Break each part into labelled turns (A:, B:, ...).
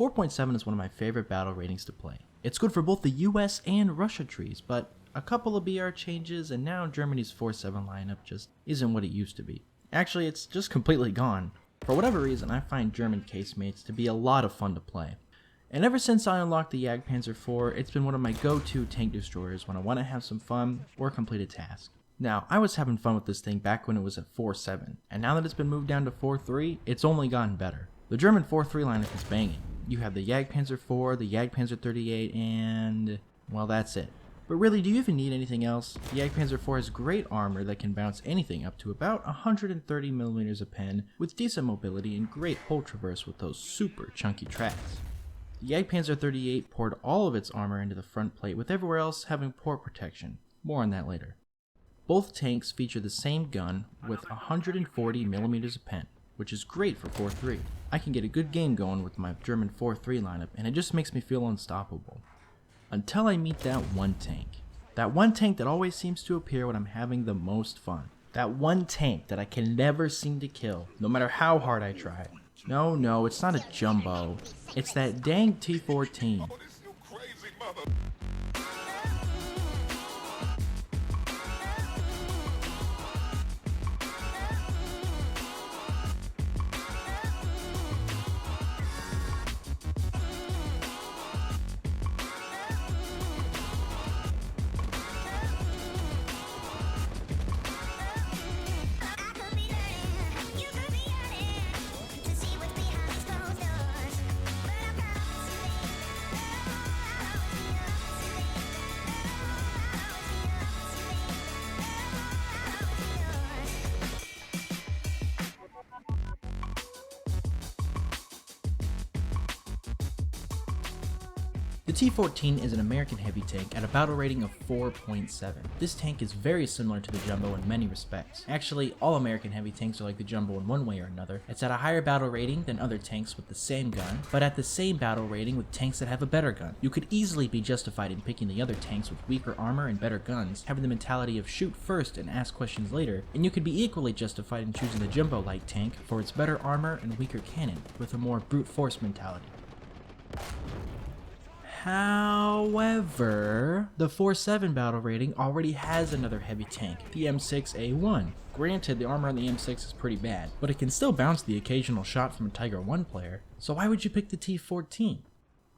A: 4.7 is one of my favorite battle ratings to play. It's good for both the US and Russia trees, but a couple of BR changes and now Germany's 4.7 lineup just isn't what it used to be. Actually, it's just completely gone. For whatever reason, I find German casemates to be a lot of fun to play. And ever since I unlocked the Jagdpanzer IV, it's been one of my go-to tank destroyers when I want to have some fun or complete a task. Now, I was having fun with this thing back when it was at 4.7, and now that it's been moved down to 4.3, it's only gotten better. The German 4.3 lineup is banging. You have the Jagdpanzer IV, the Jagdpanzer 38, and well, that's it. But really, do you even need anything else? The Jagdpanzer IV has great armor that can bounce anything up to about 130mm a pen, with decent mobility and great hull traverse with those super chunky tracks. The Jagdpanzer 38 poured all of its armor into the front plate, with everywhere else having poor protection. More on that later. Both tanks feature the same gun with 140mm a pen, which is great for 4.3. I can get a good game going with my German 4.3 lineup, and it just makes me feel unstoppable. Until I meet that one tank. That one tank that always seems to appear when I'm having the most fun. That one tank that I can never seem to kill, no matter how hard I try. No, it's not a jumbo. It's that dang T-14. The T-14 is an American heavy tank at a battle rating of 4.7. This tank is very similar to the Jumbo in many respects. Actually, all American heavy tanks are like the Jumbo in one way or another. It's at a higher battle rating than other tanks with the same gun, but at the same battle rating with tanks that have a better gun. You could easily be justified in picking the other tanks with weaker armor and better guns, having the mentality of shoot first and ask questions later, and you could be equally justified in choosing the Jumbo-like tank for its better armor and weaker cannon, with a more brute force mentality. However, the 4.7 battle rating already has another heavy tank, the M6A1. Granted, the armor on the M6 is pretty bad, but it can still bounce the occasional shot from a Tiger 1 player, so why would you pick the T-14?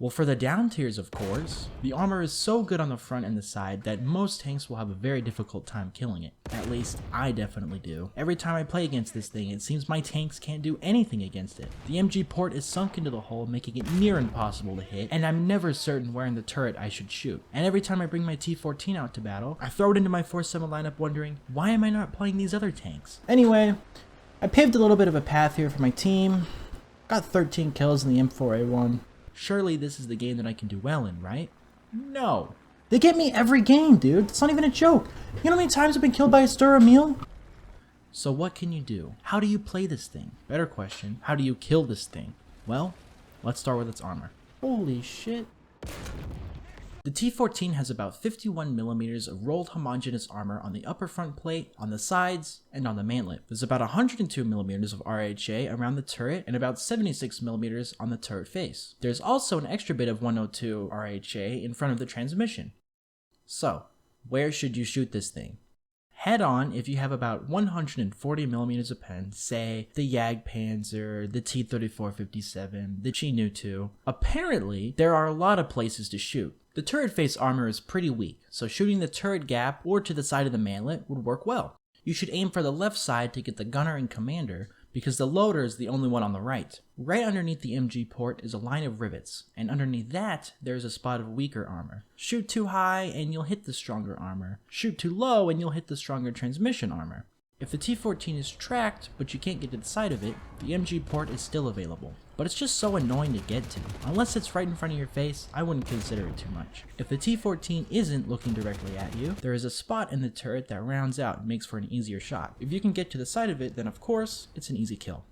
A: Well, for the down tiers, of course, the armor is so good on the front and the side that most tanks will have a very difficult time killing it. At least, I definitely do. Every time I play against this thing, it seems my tanks can't do anything against it. The MG port is sunk into the hull, making it near impossible to hit, and I'm never certain where in the turret I should shoot. And every time I bring my T-14 out to battle, I throw it into my 4.7 lineup wondering, why am I not playing these other tanks? Anyway, I paved a little bit of a path here for my team. Got 13 kills in the M4A1. Surely this is the game that I can do well in, right? No. They get me every game, dude. It's not even a joke. You know how many times I've been killed by a stir meal? So what can you do? How do you play this thing? Better question, how do you kill this thing? Well, let's start with its armor. Holy shit. The T-14 has about 51mm of rolled homogeneous armor on the upper front plate, on the sides, and on the mantlet. There's about 102mm of RHA around the turret and about 76mm on the turret face. There's also an extra bit of 102 RHA in front of the transmission. So, where should you shoot this thing? Head on if you have about 140mm of pen, say the Jagdpanzer, the T-3457, the Chi-Nu 2. Apparently, there are a lot of places to shoot. The turret face armor is pretty weak, so shooting the turret gap or to the side of the mantlet would work well. You should aim for the left side to get the gunner and commander, because the loader is the only one on the right. Right underneath the MG port is a line of rivets, and underneath that, there's a spot of weaker armor. Shoot too high and you'll hit the stronger armor. Shoot too low and you'll hit the stronger transmission armor. If the T-14 is tracked, but you can't get to the side of it, the MG port is still available. But it's just so annoying to get to. Unless it's right in front of your face, I wouldn't consider it too much. If the T-14 isn't looking directly at you, there is a spot in the turret that rounds out and makes for an easier shot. If you can get to the side of it, then of course, it's an easy kill.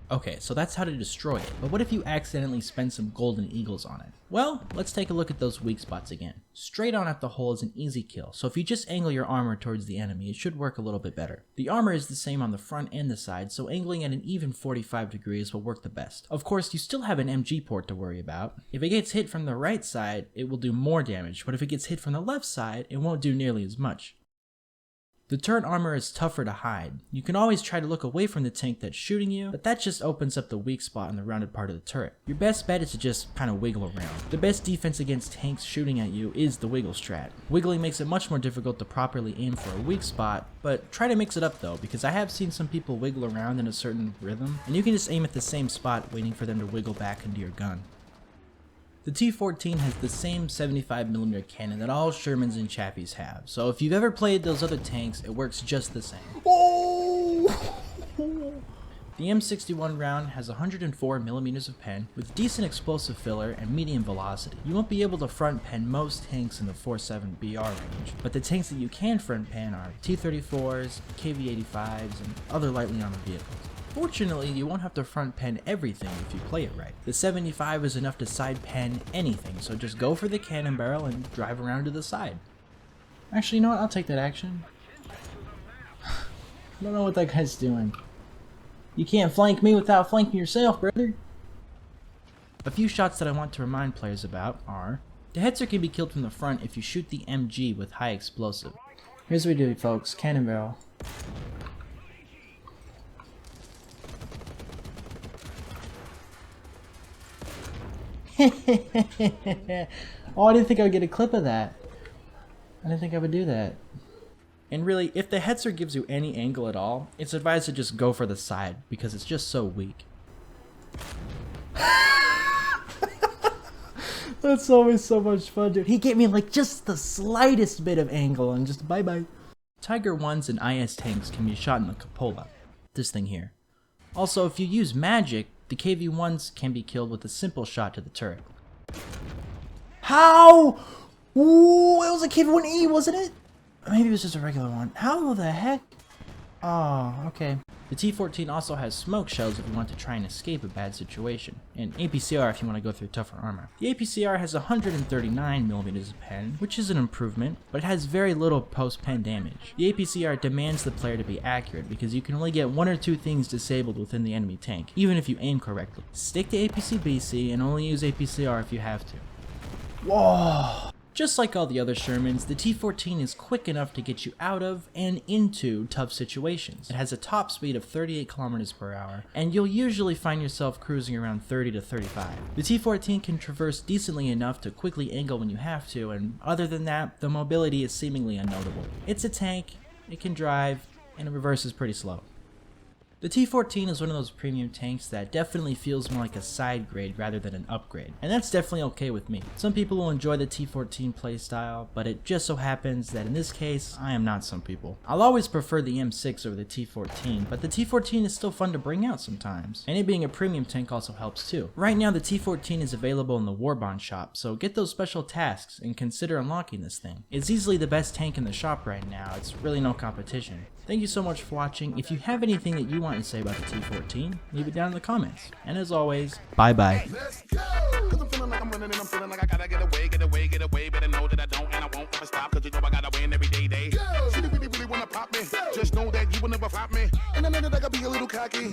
A: Okay, so that's how to destroy it, but what if you accidentally spend some golden eagles on it? Well, let's take a look at those weak spots again. Straight on at the hole is an easy kill, so if you just angle your armor towards the enemy, it should work a little bit better. The armor is the same on the front and the side, so angling at an even 45 degrees will work the best. Of course, you still have an MG port to worry about. If it gets hit from the right side, it will do more damage, but if it gets hit from the left side, it won't do nearly as much. The turret armor is tougher to hide. You can always try to look away from the tank that's shooting you, but that just opens up the weak spot in the rounded part of the turret. Your best bet is to just kind of wiggle around. The best defense against tanks shooting at you is the wiggle strat. Wiggling makes it much more difficult to properly aim for a weak spot, but try to mix it up though, because I have seen some people wiggle around in a certain rhythm, and you can just aim at the same spot waiting for them to wiggle back into your gun. The T-14 has the same 75mm cannon that all Shermans and Chappies have, so if you've ever played those other tanks, it works just the same. Oh! The M61 round has 104mm of pen with decent explosive filler and medium velocity. You won't be able to front pen most tanks in the 4.7 BR range, but the tanks that you can front pen are T-34s, KV-85s, and other lightly armored vehicles. Fortunately, you won't have to front pen everything if you play it right. The 75 is enough to side pen anything, so just go for the cannon barrel and drive around to the side. Actually, you know what? I'll take that action. I don't know what that guy's doing. You can't flank me without flanking yourself, brother. A few shots that I want to remind players about are: the Hetzer can be killed from the front if you shoot the MG with high explosive. Here's what we do, folks. Cannon barrel. Oh, I didn't think I would get a clip of that. I didn't think I would do that. And really, if the Hetzer gives you any angle at all, it's advised to just go for the side, because it's just so weak. That's always so much fun, dude. He gave me like just the slightest bit of angle and just bye-bye. Tiger 1s and IS tanks can be shot in the cupola. This thing here. Also, if you use magic, the KV-1s can be killed with a simple shot to the turret. How? Ooh, it was a KV-1E, wasn't it? Maybe it was just a regular one. How the heck? Oh, okay. The T-14 also has smoke shells if you want to try and escape a bad situation, and APCR if you want to go through tougher armor. The APCR has 139mm of pen, which is an improvement, but it has very little post-pen damage. The APCR demands the player to be accurate because you can only get one or two things disabled within the enemy tank, even if you aim correctly. Stick to APC-BC and only use APCR if you have to. Whoa! Just like all the other Shermans, the T-14 is quick enough to get you out of and into tough situations. It has a top speed of 38 km/h, and you'll usually find yourself cruising around 30 to 35. The T-14 can traverse decently enough to quickly angle when you have to, and other than that, the mobility is seemingly unnotable. It's a tank, it can drive, and it reverses pretty slow. The T-14 is one of those premium tanks that definitely feels more like a side grade rather than an upgrade, and that's definitely okay with me. Some people will enjoy the T-14 playstyle, but it just so happens that in this case, I am not some people. I'll always prefer the M6 over the T-14, but the T-14 is still fun to bring out sometimes, and it being a premium tank also helps too. Right now the T-14 is available in the warbond shop, so get those special tasks and consider unlocking this thing. It's easily the best tank in the shop right now, it's really no competition. Thank you so much for watching. If you have anything that you want to say about the T-14, leave it down in the comments. And as always, bye-bye.
B: Let's go! Cause I'm feeling like I'm running and I'm feeling like I gotta get away. Better know that I don't and I won't ever stop. Cause you know I gotta win every day. She really wanna pop me. Just know that you will never flop me. And I know that I gotta be a little cocky.